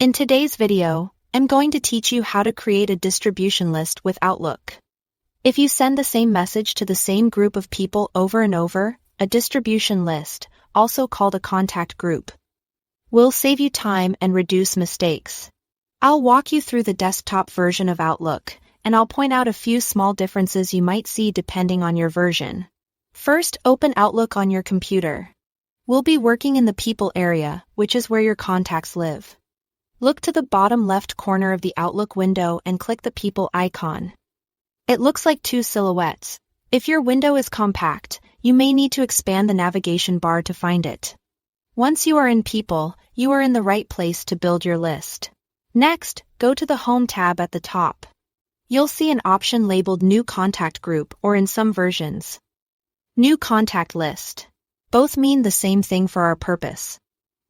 In today's video, I'm going to teach you how to create a distribution list with Outlook. If you send the same message to the same group of people over and over, a distribution list, also called a contact group, will save you time and reduce mistakes. I'll walk you through the desktop version of Outlook, and I'll point out a few small differences you might see depending on your version. First, open Outlook on your computer. We'll be working in the People area, which is where your contacts live. Look to the bottom left corner of the Outlook window and click the People icon. It looks like two silhouettes. If your window is compact, you may need to expand the navigation bar to find it. Once you are in People, you are in the right place to build your list. Next, go to the Home tab at the top. You'll see an option labeled New Contact Group, or in some versions, New Contact List. Both mean the same thing for our purpose.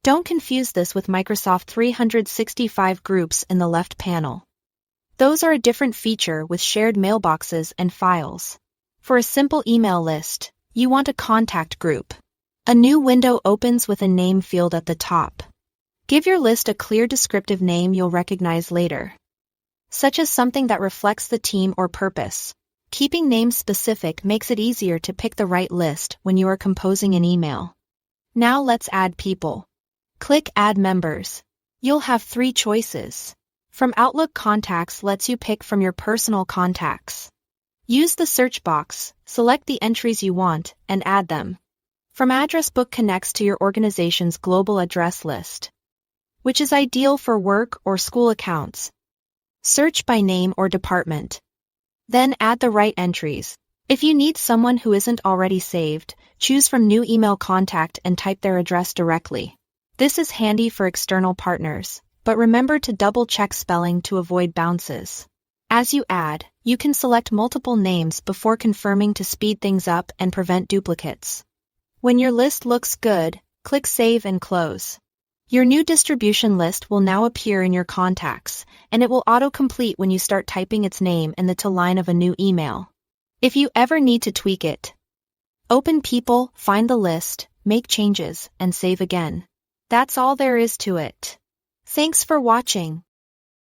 Don't confuse this with Microsoft 365 groups in the left panel. Those are a different feature with shared mailboxes and files. For a simple email list, you want a contact group. A new window opens with a name field at the top. Give your list a clear descriptive name you'll recognize later, such as something that reflects the team or purpose. Keeping names specific makes it easier to pick the right list when you are composing an email. Now let's add people. Click Add Members. You'll have 3 choices. From Outlook Contacts lets you pick from your personal contacts. Use the search box, select the entries you want, and add them. From Address Book connects to your organization's global address list, which is ideal for work or school accounts. Search by name or department. Then add the right entries. If you need someone who isn't already saved, choose from New Email Contact and type their address directly. This is handy for external partners, but remember to double-check spelling to avoid bounces. As you add, you can select multiple names before confirming to speed things up and prevent duplicates. When your list looks good, click Save and Close. Your new distribution list will now appear in your contacts, and it will auto-complete when you start typing its name in the to line of a new email. If you ever need to tweak it, open People, find the list, make changes, and save again. That's all there is to it. Thanks for watching.